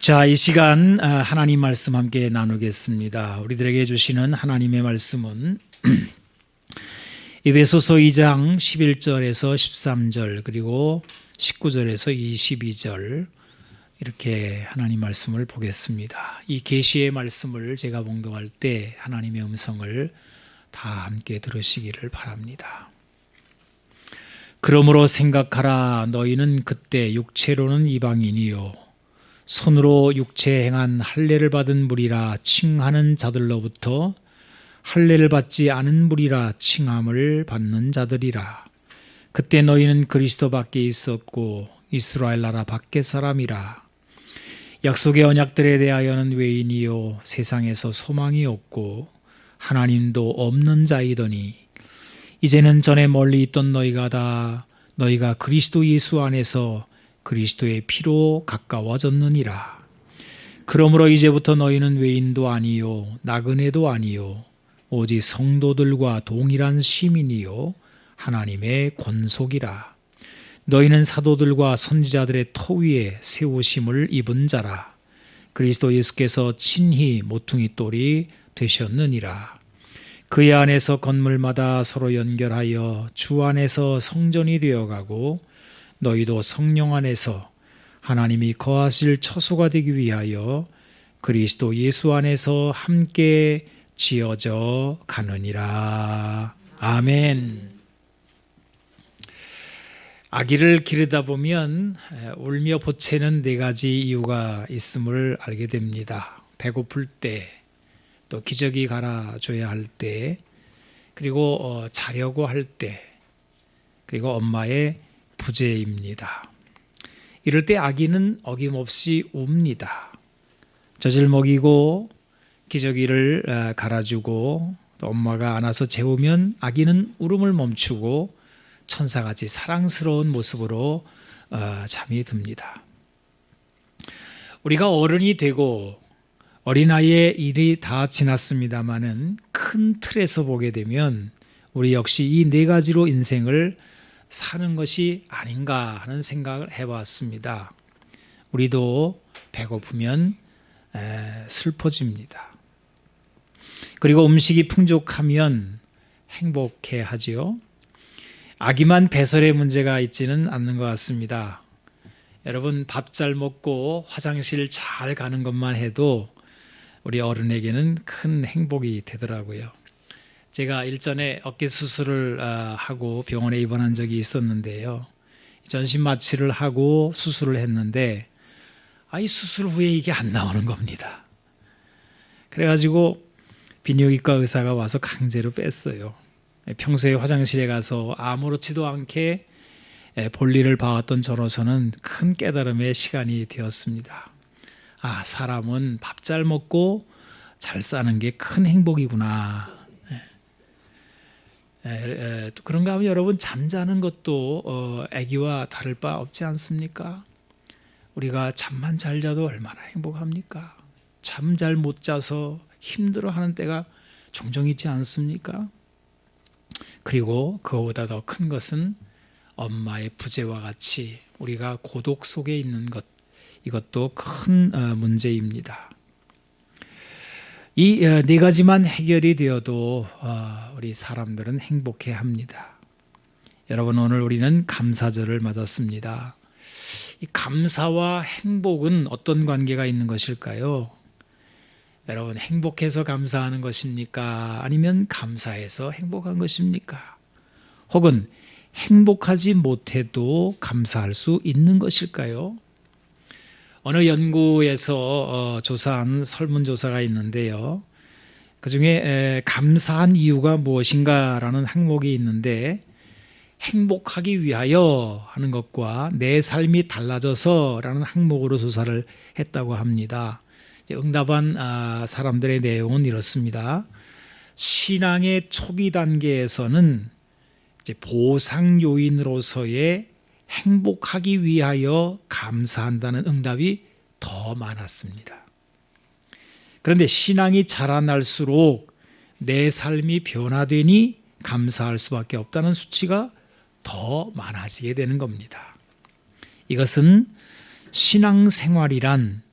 자, 이 시간 하나님 말씀 함께 나누겠습니다. 우리들에게 주시는 하나님의 말씀은 에베소서 2장 11절에서 13절 그리고 19절에서 22절 이렇게 하나님 말씀을 보겠습니다. 이 계시의 말씀을 제가 봉독할 때 하나님의 음성을 다 함께 들으시기를 바랍니다. 그러므로 생각하라. 너희는 그때 육체로는 이방인이요 손으로 육체에 행한 할례를 받은 무리라 칭하는 자들로부터 할례를 받지 않은 무리라 칭함을 받는 자들이라. 그때 너희는 그리스도 밖에 있었고 이스라엘 나라 밖의 사람이라. 약속의 언약들에 대하여는 외인이요 세상에서 소망이 없고 하나님도 없는 자이더니 이제는 전에 멀리 있던 너희가 그리스도 예수 안에서 그리스도의 피로 가까워졌느니라. 그러므로 이제부터 너희는 외인도 아니요 나그네도 아니요 오직 성도들과 동일한 시민이요 하나님의 권속이라. 너희는 사도들과 선지자들의 터 위에 세우심을 입은 자라. 그리스도 예수께서 친히 모퉁이 돌이 되셨느니라. 그의 안에서 건물마다 서로 연결하여 주 안에서 성전이 되어가고 너희도 성령 안에서 하나님이 거하실 처소가 되기 위하여 그리스도 예수 안에서 함께 지어져 가느니라. 아멘. 아기를 기르다 보면 울며 보채는 4가지 이유가 있음을 알게 됩니다. 배고플 때, 또 기저귀 갈아줘야 할 때, 그리고 자려고 할 때, 그리고 엄마의 부재입니다. 이럴 때 아기는 어김없이 웁니다. 젖을 먹이고 기저귀를 갈아주고 또 엄마가 안아서 재우면 아기는 울음을 멈추고 천사같이 사랑스러운 모습으로 잠이 듭니다. 우리가 어른이 되고 어린아이의 일이 다 지났습니다마는 큰 틀에서 보게 되면 우리 역시 이 4가지로 인생을 사는 것이 아닌가 하는 생각을 해봤습니다. 우리도 배고프면 슬퍼집니다. 그리고 음식이 풍족하면 행복해하지요. 아기만 배설의 문제가 있지는 않는 것 같습니다. 여러분, 밥 잘 먹고 화장실 잘 가는 것만 해도 우리 어른에게는 큰 행복이 되더라고요. 제가 일전에 어깨 수술을 하고 병원에 입원한 적이 있었는데요. 전신 마취를 하고 수술을 했는데 이 수술 후에 이게 안 나오는 겁니다. 그래가지고 비뇨기과 의사가 와서 강제로 뺐어요. 평소에 화장실에 가서 아무렇지도 않게 볼일을 봐왔던 저로서는 큰 깨달음의 시간이 되었습니다. 사람은 밥 잘 먹고 잘 사는 게 큰 행복이구나. 그런가 하면 여러분, 잠자는 것도 아기와 다를 바 없지 않습니까? 우리가 잠만 잘 자도 얼마나 행복합니까? 잠 잘 못 자서 힘들어하는 때가 종종 있지 않습니까? 그리고 그거보다 더 큰 것은 엄마의 부재와 같이 우리가 고독 속에 있는 것, 이것도 큰 문제입니다. 이 4가지만 해결이 되어도 우리 사람들은 행복해합니다. 여러분, 오늘 우리는 감사절을 맞았습니다. 이 감사와 행복은 어떤 관계가 있는 것일까요? 여러분, 행복해서 감사하는 것입니까? 아니면 감사해서 행복한 것입니까? 혹은 행복하지 못해도 감사할 수 있는 것일까요? 어느 연구에서 조사한 설문조사가 있는데요. 그중에 감사한 이유가 무엇인가라는 항목이 있는데 행복하기 위하여 하는 것과 내 삶이 달라져서라는 항목으로 조사를 했다고 합니다. 응답한 사람들의 내용은 이렇습니다. 신앙의 초기 단계에서는 보상 요인으로서의 행복하기 위하여 감사한다는 응답이 더 많았습니다. 그런데 신앙이 자라날수록 내 삶이 변화되니 감사할 수밖에 없다는 수치가 더 많아지게 되는 겁니다. 이것은 신앙생활이란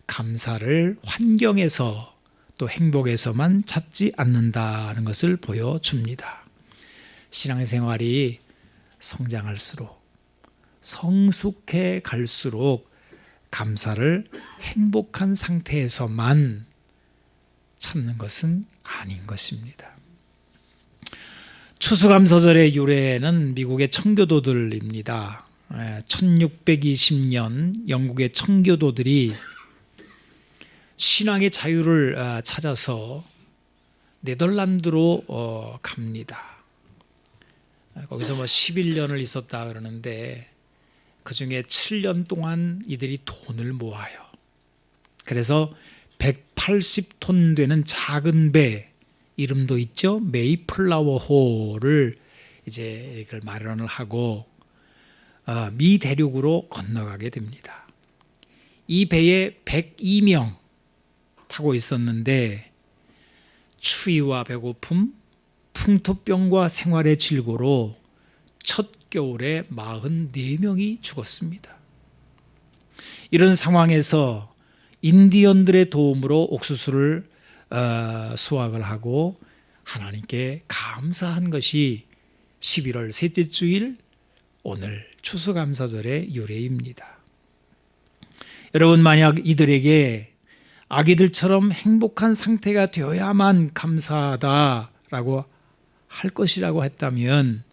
감사를 환경에서 또 행복에서만 찾지 않는다는 것을 보여줍니다. 신앙생활이 성장할수록, 성숙해 갈수록 감사를 행복한 상태에서만 찾는 것은 아닌 것입니다. 추수감사절의 유래는 미국의 청교도들입니다. 1620년 영국의 청교도들이 신앙의 자유를 찾아서 네덜란드로 갑니다. 거기서 11년을 있었다 그러는데 그 중에 7년 동안 이들이 돈을 모아요. 그래서 180톤 되는 작은 배, 이름도 있죠. 메이플라워호를 이제 이걸 마련을 하고 미 대륙으로 건너가게 됩니다. 이 배에 102명 타고 있었는데 추위와 배고픔, 풍토병과 생활의 질고로 첫 겨울에 44명이 죽었습니다. 이런 상황에서 인디언들의 도움으로 옥수수를 수확을 하고 하나님께 감사한 것이 11월 셋째 주일 오늘 추수감사절의 유래입니다. 여러분, 만약 이들에게 아기들처럼 행복한 상태가 되어야만 감사하다라고 할 것이라고 했다면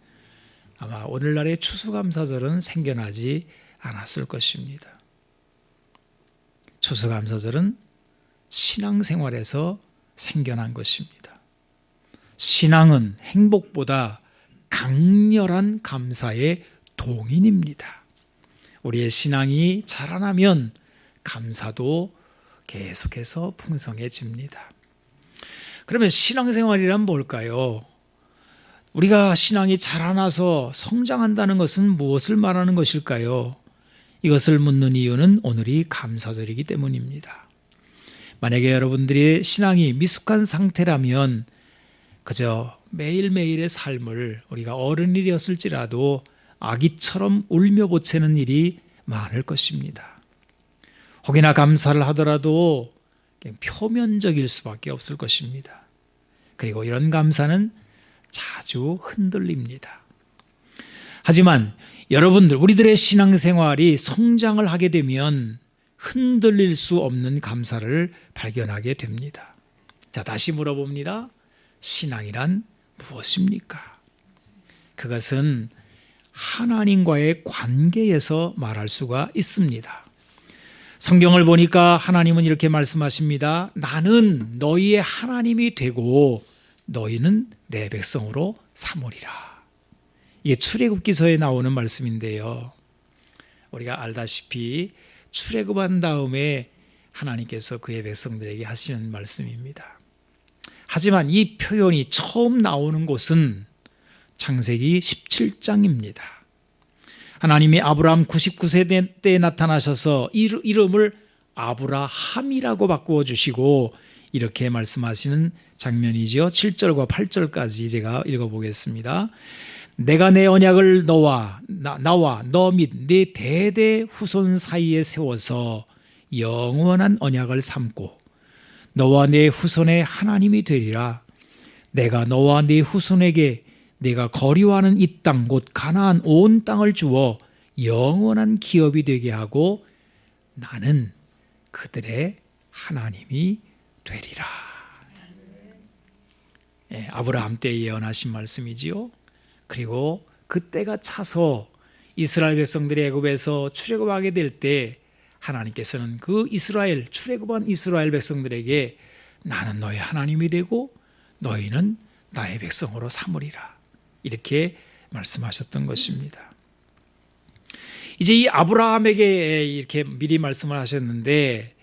아마 오늘날의 추수감사절은 생겨나지 않았을 것입니다. 추수감사절은 신앙생활에서 생겨난 것입니다. 신앙은 행복보다 강렬한 감사의 동인입니다. 우리의 신앙이 자라나면 감사도 계속해서 풍성해집니다. 그러면 신앙생활이란 뭘까요? 우리가 신앙이 자라나서 성장한다는 것은 무엇을 말하는 것일까요? 이것을 묻는 이유는 오늘이 감사절이기 때문입니다. 만약에 여러분들의 신앙이 미숙한 상태라면 그저 매일매일의 삶을 우리가 어른이 되었을지라도 아기처럼 울며 보채는 일이 많을 것입니다. 혹여나 감사를 하더라도 표면적일 수밖에 없을 것입니다. 그리고 이런 감사는 자주 흔들립니다. 하지만 여러분들, 우리들의 신앙생활이 성장을 하게 되면 흔들릴 수 없는 감사를 발견하게 됩니다. 자, 다시 물어봅니다. 신앙이란 무엇입니까? 그것은 하나님과의 관계에서 말할 수가 있습니다. 성경을 보니까 하나님은 이렇게 말씀하십니다. 나는 너희의 하나님이 되고 너희는 내 백성으로 삼으리라. 이게 출애굽기서에 나오는 말씀인데요. 우리가 알다시피 출애굽한 다음에 하나님께서 그의 백성들에게 하시는 말씀입니다. 하지만 이 표현이 처음 나오는 곳은 창세기 17장입니다. 하나님이 아브라함 99세 때 나타나셔서 이름을 아브라함이라고 바꾸어 주시고 이렇게 말씀하시는 장면이죠. 7절과 8절까지 제가 읽어보겠습니다. 내가 내 언약을 나와 너 및 네 대대 후손 사이에 세워서 영원한 언약을 삼고 너와 내 후손의 하나님이 되리라. 내가 너와 네 후손에게 내가 거류하는 이 땅 곧 가나안 온 땅을 주어 영원한 기업이 되게 하고 나는 그들의 하나님이 되리라. 아브라함 때 예언하신 말씀이지요. 그리고 그때가 차서 이스라엘 백성들이 애굽에서 출애굽하게 될 때 하나님께서는 그 출애굽한 이스라엘 백성들에게 나는 너의 하나님이 되고 너희는 나의 백성으로 삼으리라. 이렇게 말씀하셨던 것입니다. 이제 이 아브라함에게 이렇게 미리 말씀을 하셨는데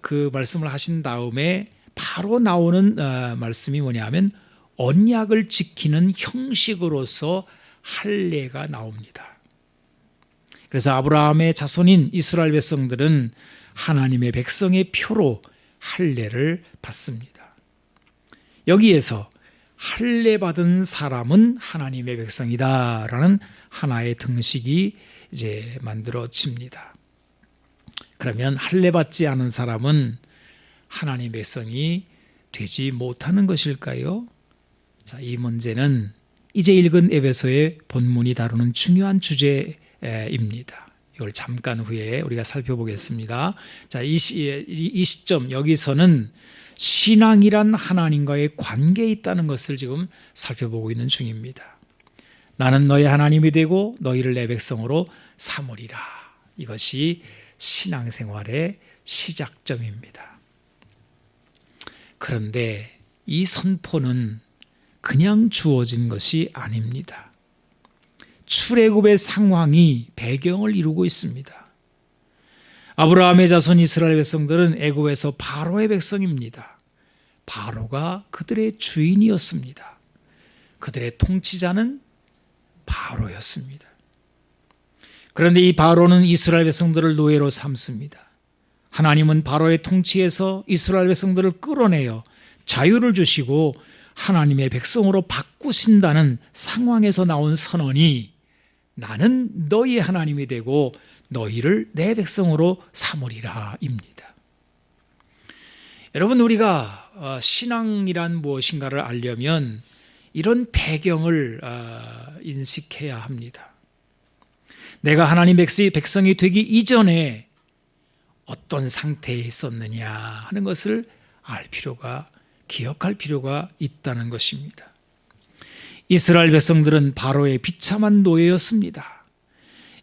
그 말씀을 하신 다음에 바로 나오는 말씀이 뭐냐면 언약을 지키는 형식으로서 할례가 나옵니다. 그래서 아브라함의 자손인 이스라엘 백성들은 하나님의 백성의 표로 할례를 받습니다. 여기에서 할례 받은 사람은 하나님의 백성이다라는 하나의 등식이 이제 만들어집니다. 그러면 할례 받지 않은 사람은 하나님의 백성이 되지 못하는 것일까요? 자, 이 문제는 이제 읽은 에베소의 본문이 다루는 중요한 주제입니다. 이걸 잠깐 후에 우리가 살펴보겠습니다. 자, 이 시점 여기서는 신앙이란 하나님과의 관계에 있다는 것을 지금 살펴보고 있는 중입니다. 나는 너의 하나님이 되고 너희를 내 백성으로 삼으리라. 이것이 신앙생활의 시작점입니다. 그런데 이 선포는 그냥 주어진 것이 아닙니다. 출애굽의 상황이 배경을 이루고 있습니다. 아브라함의 자손 이스라엘 백성들은 애굽에서 바로의 백성입니다. 바로가 그들의 주인이었습니다. 그들의 통치자는 바로였습니다. 그런데 이 바로는 이스라엘 백성들을 노예로 삼습니다. 하나님은 바로의 통치에서 이스라엘 백성들을 끌어내어 자유를 주시고 하나님의 백성으로 바꾸신다는 상황에서 나온 선언이 나는 너희 하나님이 되고 너희를 내 백성으로 삼으리라 입니다. 여러분, 우리가 신앙이란 무엇인가를 알려면 이런 배경을 인식해야 합니다. 내가 하나님 백성이 되기 이전에 어떤 상태에 있었느냐 하는 것을 기억할 필요가 있다는 것입니다. 이스라엘 백성들은 바로의 비참한 노예였습니다.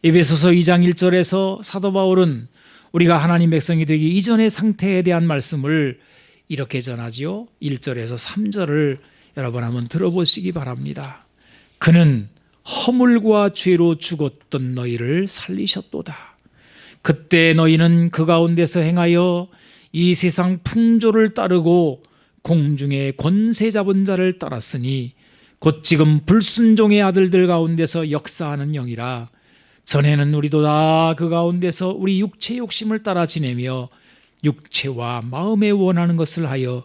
에베소서 2장 1절에서 사도 바울은 우리가 하나님 백성이 되기 이전의 상태에 대한 말씀을 이렇게 전하지요. 1절에서 3절을 여러분 한번 들어보시기 바랍니다. 그는 허물과 죄로 죽었던 너희를 살리셨도다. 그때 너희는 그 가운데서 행하여 이 세상 풍조를 따르고 공중의 권세 잡은 자를 따랐으니 곧 지금 불순종의 아들들 가운데서 역사하는 영이라. 전에는 우리도 다 그 가운데서 우리 육체의 욕심을 따라 지내며 육체와 마음에 원하는 것을 하여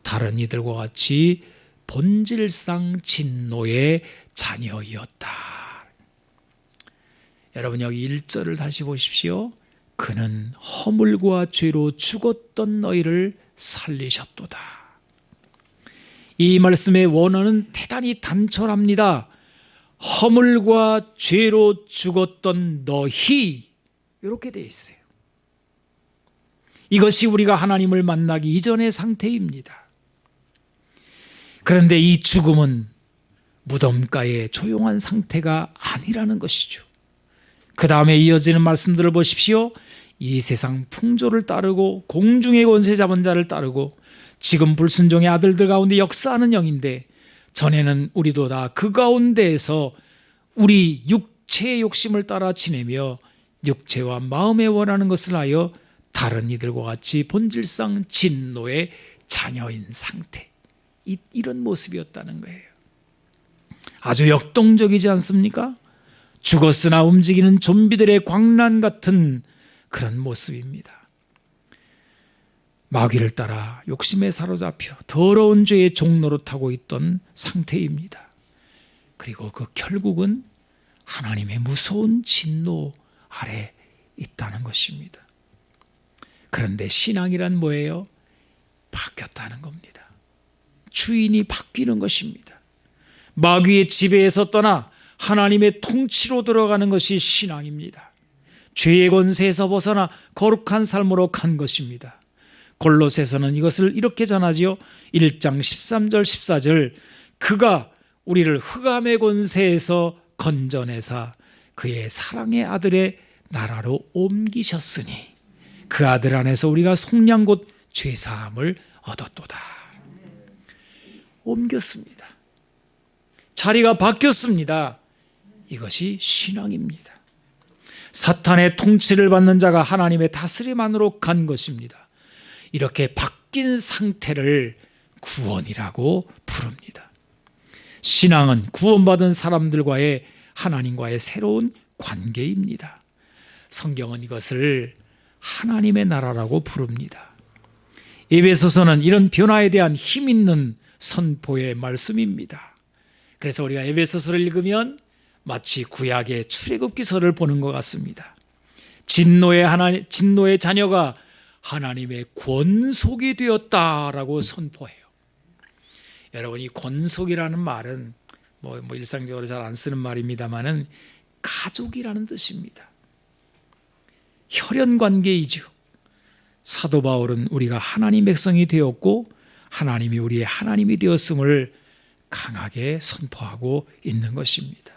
다른 이들과 같이 본질상 진노의 자녀였다. 여러분, 여기 1절을 다시 보십시오. 그는 허물과 죄로 죽었던 너희를 살리셨도다. 이 말씀의 원어는 대단히 단촐합니다. 허물과 죄로 죽었던 너희, 이렇게 되어 있어요. 이것이 우리가 하나님을 만나기 이전의 상태입니다. 그런데 이 죽음은 무덤가의 조용한 상태가 아니라는 것이죠. 그 다음에 이어지는 말씀들을 보십시오. 이 세상 풍조를 따르고 공중의 권세 잡은 자를 따르고 지금 불순종의 아들들 가운데 역사하는 영인데 전에는 우리도 다 그 가운데에서 우리 육체의 욕심을 따라 지내며 육체와 마음에 원하는 것을 하여 다른 이들과 같이 본질상 진노의 자녀인 상태, 이런 모습이었다는 거예요. 아주 역동적이지 않습니까? 죽었으나 움직이는 좀비들의 광란 같은 그런 모습입니다. 마귀를 따라 욕심에 사로잡혀 더러운 죄의 종로로 타고 있던 상태입니다. 그리고 그 결국은 하나님의 무서운 진노 아래 있다는 것입니다. 그런데 신앙이란 뭐예요? 바뀌었다는 겁니다. 주인이 바뀌는 것입니다. 마귀의 지배에서 떠나 하나님의 통치로 들어가는 것이 신앙입니다. 죄의 권세에서 벗어나 거룩한 삶으로 간 것입니다. 골로새서는 이것을 이렇게 전하지요. 1장 13절 14절 그가 우리를 흑암의 권세에서 건져내사 그의 사랑의 아들의 나라로 옮기셨으니 그 아들 안에서 우리가 속량 곧 죄사함을 얻었도다. 옮겼습니다. 자리가 바뀌었습니다. 이것이 신앙입니다. 사탄의 통치를 받는 자가 하나님의 다스림 안으로 간 것입니다. 이렇게 바뀐 상태를 구원이라고 부릅니다. 신앙은 구원받은 사람들과의 하나님과의 새로운 관계입니다. 성경은 이것을 하나님의 나라라고 부릅니다. 에베소서는 이런 변화에 대한 힘 있는 선포의 말씀입니다. 그래서 우리가 에베소서를 읽으면 마치 구약의 출애굽기서를 보는 것 같습니다. 진노의 자녀가 하나님의 권속이 되었다라고 선포해요. 여러분, 이 권속이라는 말은 뭐 일상적으로 잘 안 쓰는 말입니다만은 가족이라는 뜻입니다. 혈연 관계이죠. 사도 바울은 우리가 하나님 백성이 되었고 하나님이 우리의 하나님이 되었음을 강하게 선포하고 있는 것입니다.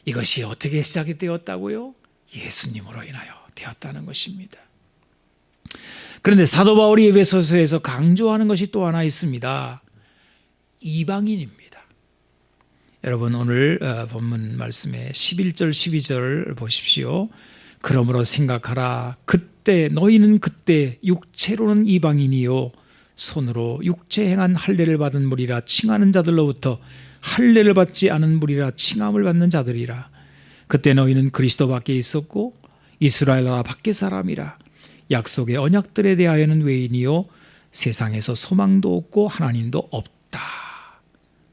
이것이 어떻게 시작이 되었다고요? 예수님으로 인하여 되었다는 것입니다. 그런데 사도 바울이 에베소서에서 강조하는 것이 또 하나 있습니다. 이방인입니다. 여러분, 오늘 본문 말씀에 11절 12절 보십시오. 그러므로 생각하라. 너희는 그때 육체로는 이방인이요 손으로 육체 행한 할례를 받은 무리라 칭하는 자들로부터 할례를 받지 않은 무리라 칭함을 받는 자들이라. 그때 너희는 그리스도 밖에 있었고 이스라엘 나라 밖의 사람이라. 약속의 언약들에 대하여는 외인이요 세상에서 소망도 없고 하나님도 없다.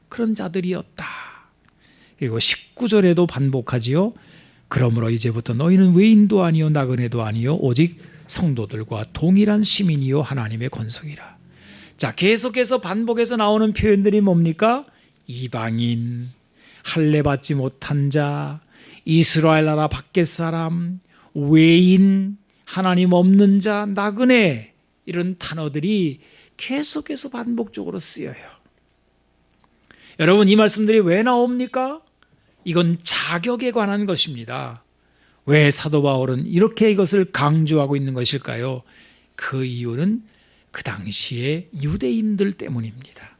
그런 자들이었다. 그리고 19절에도 반복하지요. 그러므로 이제부터 너희는 외인도 아니요 나그네도 아니요 오직 성도들과 동일한 시민이요 하나님의 권속이라. 자, 계속해서 반복해서 나오는 표현들이 뭡니까? 이방인, 할례 받지 못한 자, 이스라엘 나라 밖의 사람, 외인, 하나님 없는 자, 나그네, 이런 단어들이 계속해서 반복적으로 쓰여요. 여러분, 이 말씀들이 왜 나옵니까? 이건 자격에 관한 것입니다. 왜 사도 바울은 이렇게 이것을 강조하고 있는 것일까요? 그 이유는 그 당시의 유대인들 때문입니다.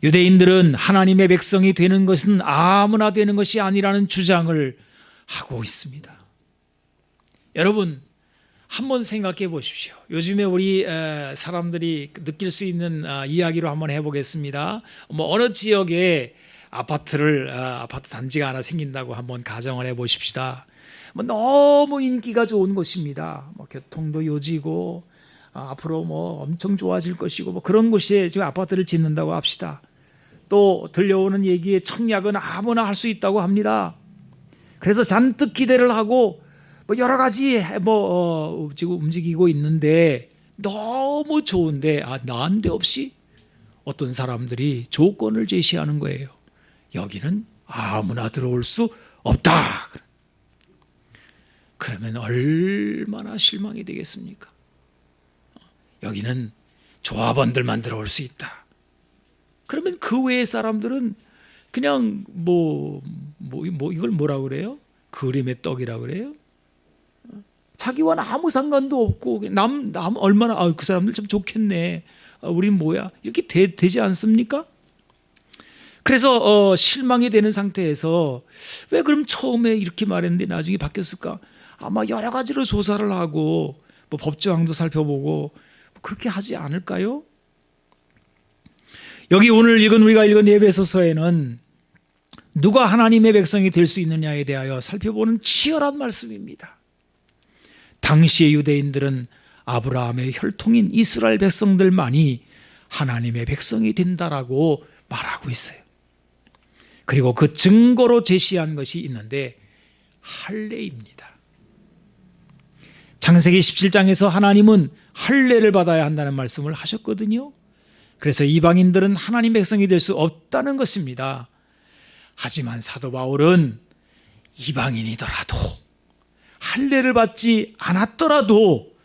유대인들은 하나님의 백성이 되는 것은 아무나 되는 것이 아니라는 주장을 하고 있습니다. 여러분, 한번 생각해 보십시오. 요즘에 우리 사람들이 느낄 수 있는 이야기로 한번 해보겠습니다. 어느 지역에 아파트 단지가 하나 생긴다고 한번 가정을 해보십시다. 너무 인기가 좋은 곳입니다. 교통도 요지고 앞으로 엄청 좋아질 것이고 그런 곳에 지금 아파트를 짓는다고 합시다. 또 들려오는 얘기에 청약은 아무나 할 수 있다고 합니다. 그래서 잔뜩 기대를 하고 여러 가지 지금 움직이고 있는데 너무 좋은데 난데없이 어떤 사람들이 조건을 제시하는 거예요. 여기는 아무나 들어올 수 없다. 그러면 얼마나 실망이 되겠습니까? 여기는 조합원들만 들어올 수 있다. 그러면 그 외의 사람들은 그냥 이걸 뭐라 그래요? 그림의 떡이라 그래요? 자기와는 아무 상관도 없고 남 얼마나 그 사람들 참 좋겠네. 우린 뭐야? 이렇게 되지 않습니까? 그래서 실망이 되는 상태에서 왜 그럼 처음에 이렇게 말했는데 나중에 바뀌었을까? 아마 여러 가지로 조사를 하고 법조항도 살펴보고 그렇게 하지 않을까요? 여기 오늘 우리가 읽은 에베소서에는 누가 하나님의 백성이 될 수 있느냐에 대하여 살펴보는 치열한 말씀입니다. 당시의 유대인들은 아브라함의 혈통인 이스라엘 백성들만이 하나님의 백성이 된다라고 말하고 있어요. 그리고 그 증거로 제시한 것이 있는데 할례입니다. 창세기 17장에서 하나님은 할례를 받아야 한다는 말씀을 하셨거든요. 그래서 이방인들은 하나님 백성이 될 수 없다는 것입니다. 하지만 사도 바울은 이방인이더라도 할례를 받지 않았더라도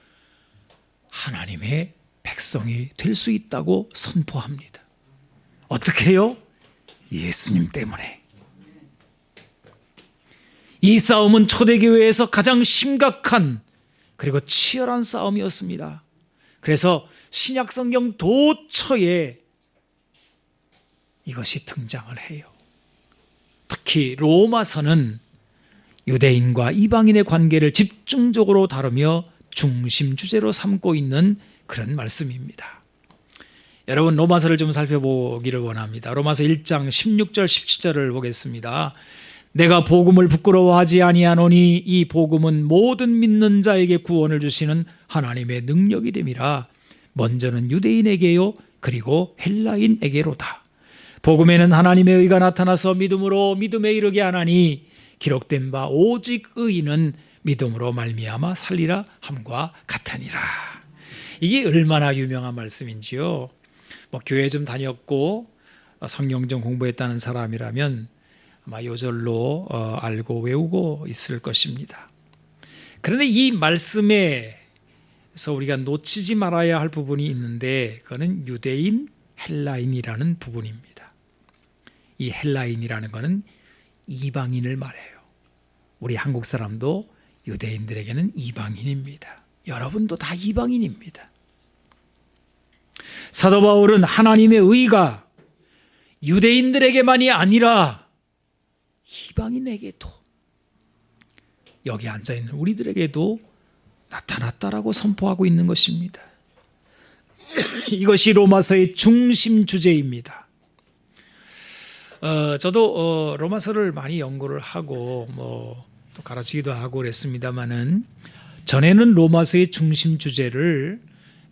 하나님의 백성이 될 수 있다고 선포합니다. 어떻게 해요? 예수님 때문에. 이 싸움은 초대교회에서 가장 심각한 그리고 치열한 싸움이었습니다. 그래서 신약성경 도처에 이것이 등장을 해요. 특히 로마서는 유대인과 이방인의 관계를 집중적으로 다루며 중심 주제로 삼고 있는 그런 말씀입니다. 여러분, 로마서를 좀 살펴보기를 원합니다. 로마서 1장 16절 17절을 보겠습니다. 내가 복음을 부끄러워하지 아니하노니 이 복음은 모든 믿는 자에게 구원을 주시는 하나님의 능력이 됨이라. 먼저는 유대인에게요 그리고 헬라인에게로다. 복음에는 하나님의 의가 나타나서 믿음으로 믿음에 이르게 하나니 기록된 바 오직 의인은 믿음으로 말미암아 살리라 함과 같으니라. 이게 얼마나 유명한 말씀인지요. 교회 좀 다녔고 성경 좀 공부했다는 사람이라면 아마 요절로 알고 외우고 있을 것입니다. 그런데 이 말씀에서 우리가 놓치지 말아야 할 부분이 있는데 그거는 유대인, 헬라인이라는 부분입니다. 이 헬라인이라는 것은 이방인을 말해요. 우리 한국 사람도 유대인들에게는 이방인입니다. 여러분도 다 이방인입니다. 사도 바울은 하나님의 의가 유대인들에게만이 아니라 이방인에게도, 여기 앉아있는 우리들에게도 나타났다라고 선포하고 있는 것입니다. 이것이 로마서의 중심 주제입니다. 저도 로마서를 많이 연구를 하고 또 가르치기도 하고 그랬습니다만은, 전에는 로마서의 중심 주제를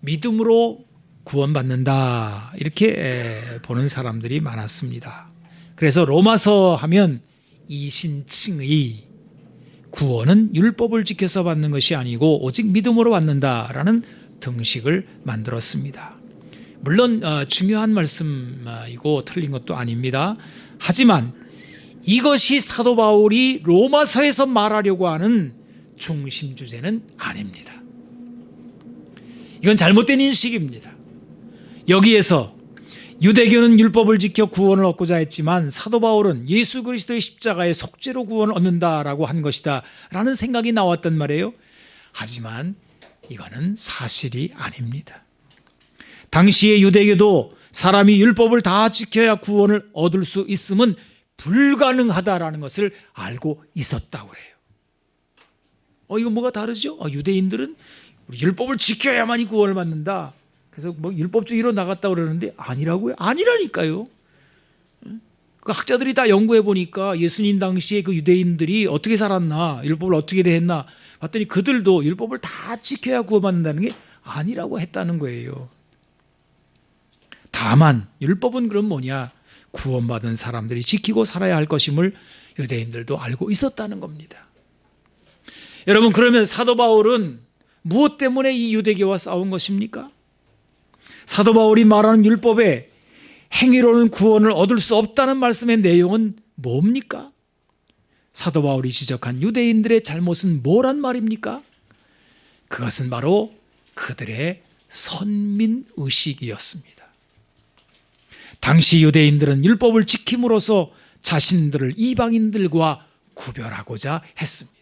믿음으로 구원받는다 이렇게 보는 사람들이 많았습니다. 그래서 로마서 하면 이신칭의 구원은 율법을 지켜서 받는 것이 아니고 오직 믿음으로 받는다라는 등식을 만들었습니다. 물론 중요한 말씀이고 틀린 것도 아닙니다. 하지만 이것이 사도 바울이 로마서에서 말하려고 하는 중심 주제는 아닙니다. 이건 잘못된 인식입니다. 여기에서 유대교는 율법을 지켜 구원을 얻고자 했지만 사도 바울은 예수 그리스도의 십자가의 속죄로 구원을 얻는다라고 한 것이다 라는 생각이 나왔단 말이에요. 하지만 이거는 사실이 아닙니다. 당시의 유대교도 사람이 율법을 다 지켜야 구원을 얻을 수 있음은 불가능하다라는 것을 알고 있었다고 그래요. 이거 뭐가 다르죠? 유대인들은 우리 율법을 지켜야만이 구원을 받는다. 그래서 율법주의로 나갔다 그러는데 아니라고요? 아니라니까요. 그 학자들이 다 연구해 보니까 예수님 당시에 그 유대인들이 어떻게 살았나, 율법을 어떻게 대했나 봤더니 그들도 율법을 다 지켜야 구원받는다는 게 아니라고 했다는 거예요. 다만 율법은 그럼 뭐냐? 구원받은 사람들이 지키고 살아야 할 것임을 유대인들도 알고 있었다는 겁니다. 여러분, 그러면 사도 바울은 무엇 때문에 이 유대교와 싸운 것입니까? 사도 바울이 말하는 율법에 행위로는 구원을 얻을 수 없다는 말씀의 내용은 뭡니까? 사도 바울이 지적한 유대인들의 잘못은 뭐란 말입니까? 그것은 바로 그들의 선민의식이었습니다. 당시 유대인들은 율법을 지킴으로써 자신들을 이방인들과 구별하고자 했습니다.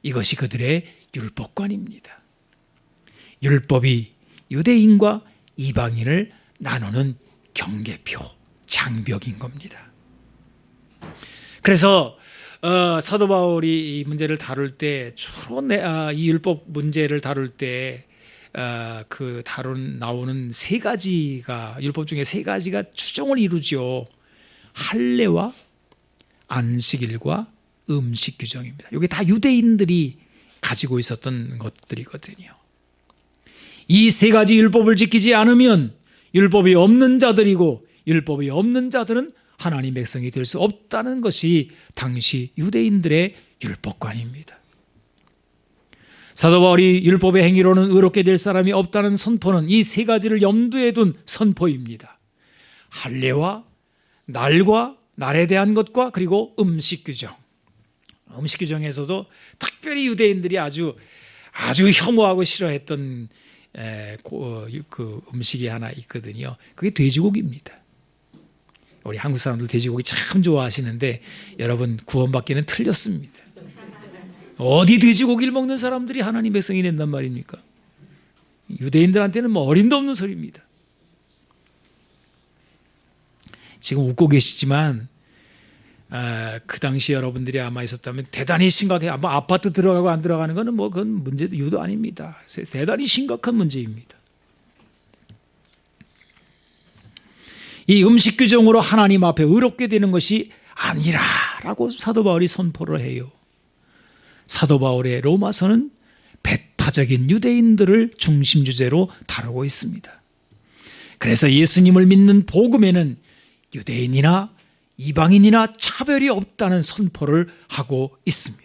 이것이 그들의 율법관입니다. 율법이 유대인과 이방인을 나누는 경계표, 장벽인 겁니다. 그래서 사도 바울이 이 문제를 다룰 때 주로 이 율법 문제를 다룰 때 나오는 세 가지가, 율법 중에 세 가지가 추종을 이루죠. 할례와 안식일과 음식 규정입니다. 이게 다 유대인들이 가지고 있었던 것들이거든요. 이 세 가지 율법을 지키지 않으면 율법이 없는 자들이고, 율법이 없는 자들은 하나님 백성이 될 수 없다는 것이 당시 유대인들의 율법관입니다. 사도 바울이 율법의 행위로는 의롭게 될 사람이 없다는 선포는 이 세 가지를 염두에 둔 선포입니다. 할례와 날과 날에 대한 것과 그리고 음식 규정. 음식 규정에서도 특별히 유대인들이 아주 혐오하고 싫어했던 그 음식이 하나 있거든요. 그게 돼지고기입니다. 우리 한국 사람들 돼지고기 참 좋아하시는데 여러분, 구원받기는 틀렸습니다. 어디 돼지고기를 먹는 사람들이 하나님 백성이 된단 말입니까? 유대인들한테는 어림도 없는 소리입니다. 지금 웃고 계시지만 그 당시 여러분들이 아마 있었다면 대단히 심각해. 아마 아파트 들어가고 안 들어가는 것은 그건 문제 유도 아닙니다. 대단히 심각한 문제입니다. 이 음식 규정으로 하나님 앞에 의롭게 되는 것이 아니라라고 사도 바울이 선포를 해요. 사도 바울의 로마서는 배타적인 유대인들을 중심 주제로 다루고 있습니다. 그래서 예수님을 믿는 복음에는 유대인이나 이방인이나 차별이 없다는 선포를 하고 있습니다.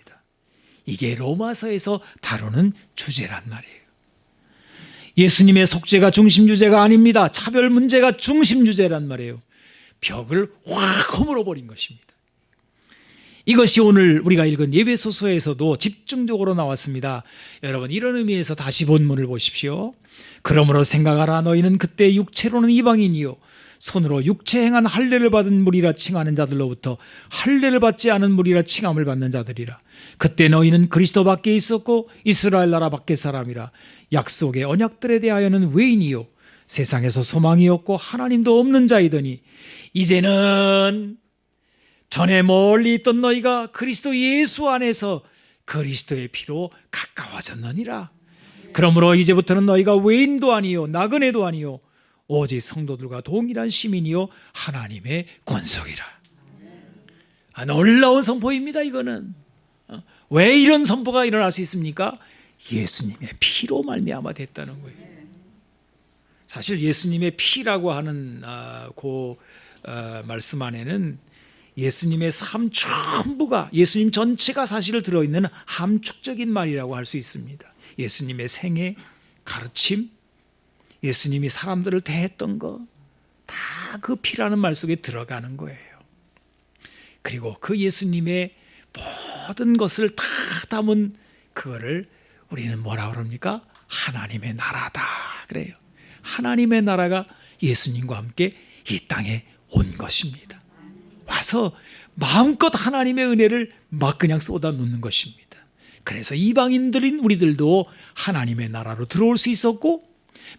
이게 로마서에서 다루는 주제란 말이에요. 예수님의 속죄가 중심 주제가 아닙니다. 차별 문제가 중심 주제란 말이에요. 벽을 확 허물어 버린 것입니다. 이것이 오늘 우리가 읽은 예배소서에서도 집중적으로 나왔습니다. 여러분, 이런 의미에서 다시 본문을 보십시오. 그러므로 생각하라. 너희는 그때 육체로는 이방인이요 손으로 육체 행한 할례를 받은 무리라 칭하는 자들로부터 할례를 받지 않은 무리라 칭함을 받는 자들이라. 그때 너희는 그리스도 밖에 있었고 이스라엘 나라 밖의 사람이라. 약속의 언약들에 대하여는 외인이요 세상에서 소망이 없고 하나님도 없는 자이더니 이제는 전에 멀리 있던 너희가 그리스도 예수 안에서 그리스도의 피로 가까워졌느니라. 그러므로 이제부터는 너희가 외인도 아니요 나그네도 아니요 오직 성도들과 동일한 시민이요 하나님의 권속이라. 놀라운 선포입니다. 이거는 왜 이런 선포가 일어날 수 있습니까? 예수님의 피로 말미암아 됐다는 거예요. 사실 예수님의 피라고 하는 말씀 안에는 예수님의 삶 전부가, 예수님 전체가 사실 들어있는 함축적인 말이라고 할 수 있습니다. 예수님의 생애, 가르침, 예수님이 사람들을 대했던 거 다 그 피라는 말 속에 들어가는 거예요. 그리고 그 예수님의 모든 것을 다 담은 그거를 우리는 뭐라 그럽니까? 하나님의 나라다 그래요. 하나님의 나라가 예수님과 함께 이 땅에 온 것입니다. 와서 마음껏 하나님의 은혜를 막 그냥 쏟아 놓는 것입니다. 그래서 이방인들인 우리들도 하나님의 나라로 들어올 수 있었고,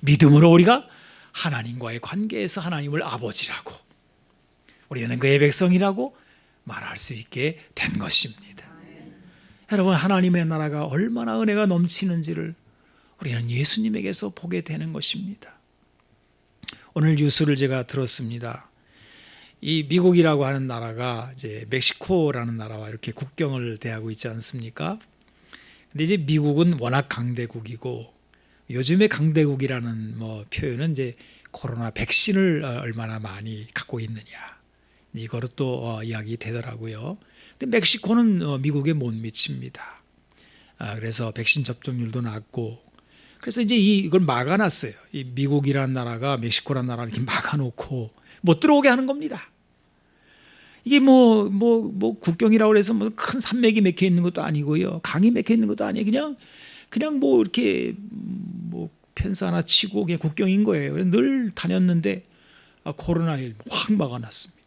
믿음으로 우리가 하나님과의 관계에서 하나님을 아버지라고, 우리는 그의 백성이라고 말할 수 있게 된 것입니다. 여러분, 하나님의 나라가 얼마나 은혜가 넘치는지를 우리는 예수님에게서 보게 되는 것입니다. 오늘 뉴스를 제가 들었습니다. 이 미국이라고 하는 나라가 이제 멕시코라는 나라와 이렇게 국경을 대하고 있지 않습니까? 근데 이제 미국은 워낙 강대국이고, 요즘에 강대국이라는 표현은 이제 코로나 백신을 얼마나 많이 갖고 있느냐, 이거로 또 이야기 되더라고요. 근데 멕시코는 미국에 못 미칩니다. 그래서 백신 접종률도 낮고, 그래서 이제 이걸 막아놨어요. 이 미국이라는 나라가 멕시코라는 나라를 이렇게 막아놓고 못 들어오게 하는 겁니다. 이게 국경이라고 해서 큰 산맥이 맥혀 있는 것도 아니고요, 강이 맥혀 있는 것도 아니에요. 그냥 이렇게 펜스 하나 치고 그냥 국경인 거예요. 그래서 늘 다녔는데 코로나에 확 막아놨습니다.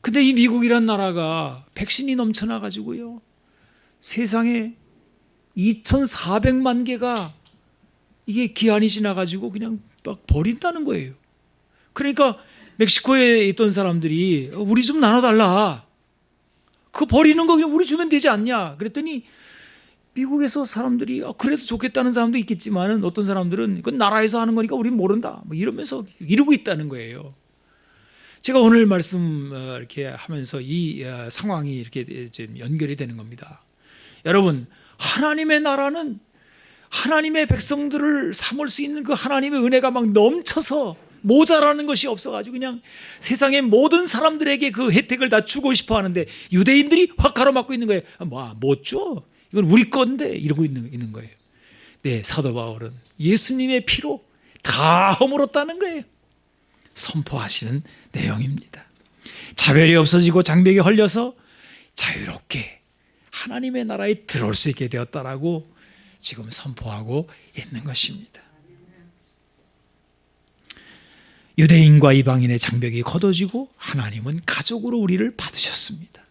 근데 이 미국이란 나라가 백신이 넘쳐나 가지고요, 세상에 2,400만 개가 이게 기한이 지나가지고 그냥 막 버린다는 거예요. 그러니까 멕시코에 있던 사람들이 우리 좀 나눠달라, 그거 버리는 거 그냥 우리 주면 되지 않냐 그랬더니, 미국에서 사람들이 그래도 좋겠다는 사람도 있겠지만 어떤 사람들은 그건 나라에서 하는 거니까 우린 모른다 이러면서 이러고 있다는 거예요. 제가 오늘 말씀 이렇게 하면서 이 상황이 이렇게 연결이 되는 겁니다. 여러분, 하나님의 나라는 하나님의 백성들을 삼을 수 있는 그 하나님의 은혜가 막 넘쳐서 모자라는 것이 없어가지고 그냥 세상의 모든 사람들에게 그 혜택을 다 주고 싶어 하는데, 유대인들이 확 가로막고 있는 거예요. 못 줘, 이건 우리 건데, 이러고 있는 거예요. 네, 사도 바울은 예수님의 피로 다 허물었다는 거예요. 선포하시는 내용입니다. 차별이 없어지고 장벽이 헐려서 자유롭게 하나님의 나라에 들어올 수 있게 되었다라고 지금 선포하고 있는 것입니다. 유대인과 이방인의 장벽이 걷어지고 하나님은 가족으로 우리를 받으셨습니다.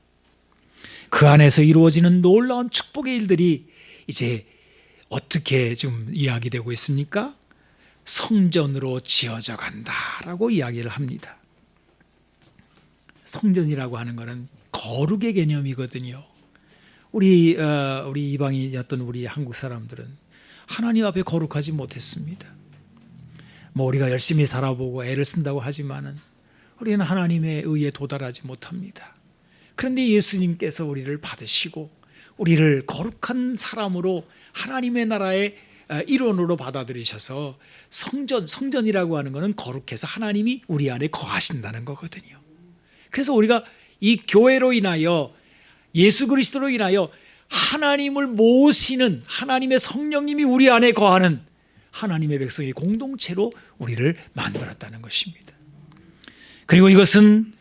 그 안에서 이루어지는 놀라운 축복의 일들이 이제 어떻게 지금 이야기되고 있습니까? 성전으로 지어져 간다라고 이야기를 합니다. 성전이라고 하는 것은 거룩의 개념이거든요. 우리 이방인이었던 우리 한국 사람들은 하나님 앞에 거룩하지 못했습니다. 우리가 열심히 살아보고 애를 쓴다고 하지만은 우리는 하나님의 의에 도달하지 못합니다. 그런데 예수님께서 우리를 받으시고 우리를 거룩한 사람으로 하나님의 나라의 일원으로 받아들이셔서 성전이라고 하는 것은 거룩해서 하나님이 우리 안에 거하신다는 거거든요. 그래서 우리가 이 교회로 인하여 예수 그리스도로 인하여 하나님을 모시는 하나님의 성령님이 우리 안에 거하는 하나님의 백성의 공동체로 우리를 만들었다는 것입니다. 그리고 이것은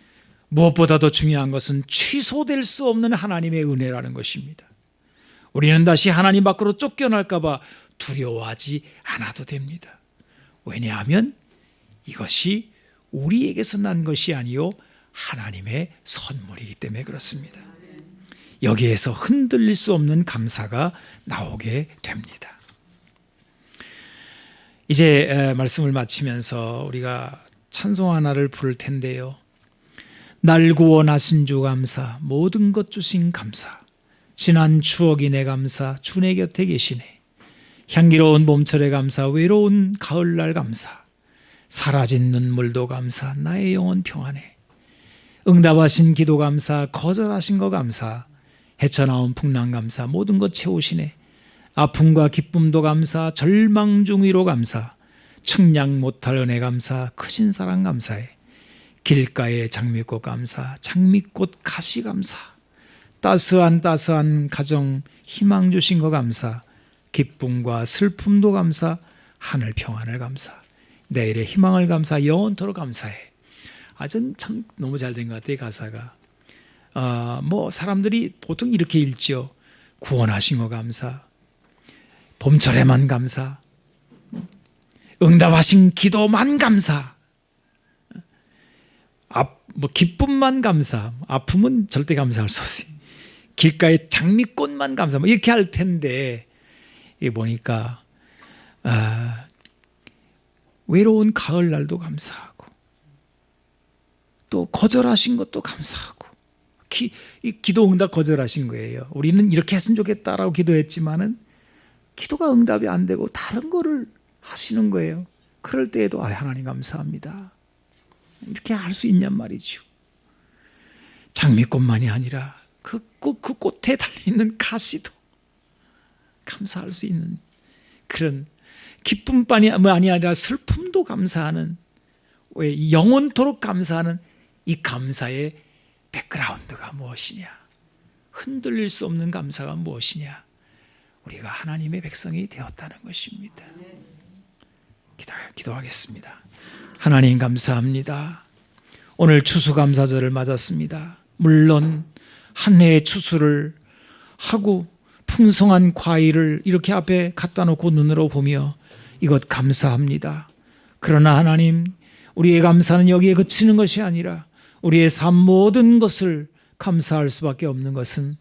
무엇보다도 중요한 것은 취소될 수 없는 하나님의 은혜라는 것입니다. 우리는 다시 하나님 밖으로 쫓겨날까 봐 두려워하지 않아도 됩니다. 왜냐하면 이것이 우리에게서 난 것이 아니요 하나님의 선물이기 때문에 그렇습니다. 여기에서 흔들릴 수 없는 감사가 나오게 됩니다. 이제 말씀을 마치면서 우리가 찬송 하나를 부를 텐데요. 날 구원하신 주 감사, 모든 것 주신 감사, 지난 추억이 내 감사, 주 내 곁에 계시네. 향기로운 봄철의 감사, 외로운 가을날 감사, 사라진 눈물도 감사, 나의 영혼 평안해. 응답하신 기도 감사, 거절하신 거 감사, 헤쳐나온 풍랑 감사, 모든 것 채우시네. 아픔과 기쁨도 감사, 절망 중위로 감사, 측량 못할 은혜 감사, 크신 사랑 감사해. 길가의 장미꽃 감사, 장미꽃 가시 감사, 따스한 가정 희망 주신 거 감사, 기쁨과 슬픔도 감사, 하늘 평안을 감사, 내일의 희망을 감사, 영원토록 감사해. 참 너무 잘 된 것 같아요. 가사가 사람들이 보통 이렇게 읽죠. 구원하신 거 감사, 봄철에만 감사, 응답하신 기도만 감사, 기쁨만 감사, 아픔은 절대 감사할 수 없어요. 길가에 장미꽃만 감사, 이렇게 할 텐데, 이 보니까 외로운 가을날도 감사하고, 또 거절하신 것도 감사하고, 기도 응답 거절하신 거예요. 우리는 이렇게 했으면 좋겠다라고 기도했지만은 기도가 응답이 안 되고 다른 거를 하시는 거예요. 그럴 때에도 하나님 감사합니다. 이렇게 할 수 있냔 말이죠. 장미꽃만이 아니라 그 꽃에 달려있는 가시도 감사할 수 있는 그런 기쁨만이 아니라 슬픔도 감사하는, 왜 영원토록 감사하는 이 감사의 백그라운드가 무엇이냐, 흔들릴 수 없는 감사가 무엇이냐, 우리가 하나님의 백성이 되었다는 것입니다. 기도하겠습니다. 하나님 감사합니다. 오늘 추수감사절을 맞았습니다. 물론 한 해의 추수를 하고 풍성한 과일을 이렇게 앞에 갖다 놓고 눈으로 보며 이것 감사합니다. 그러나 하나님, 우리의 감사는 여기에 그치는 것이 아니라 우리의 삶 모든 것을 감사할 수밖에 없는 것은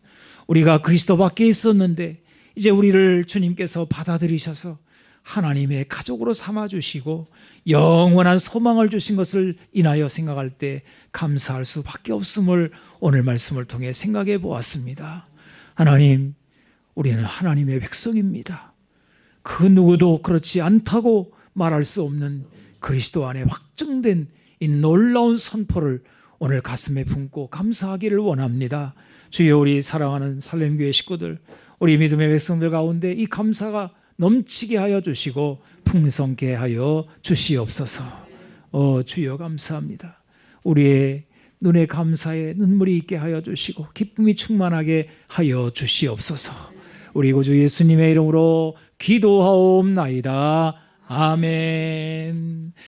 우리가 그리스도 밖에 있었는데 이제 우리를 주님께서 받아들이셔서 하나님의 가족으로 삼아주시고 영원한 소망을 주신 것을 인하여 생각할 때 감사할 수밖에 없음을 오늘 말씀을 통해 생각해 보았습니다. 하나님, 우리는 하나님의 백성입니다. 그 누구도 그렇지 않다고 말할 수 없는 그리스도 안에 확증된 이 놀라운 선포를 오늘 가슴에 품고 감사하기를 원합니다. 주여, 우리 사랑하는 살렘교회 식구들, 우리 믿음의 백성들 가운데 이 감사가 넘치게 하여 주시고 풍성케 하여 주시옵소서. 주여 감사합니다. 우리의 눈에 감사의 눈물이 있게 하여 주시고 기쁨이 충만하게 하여 주시옵소서. 우리 구주 예수님의 이름으로 기도하옵나이다. 아멘.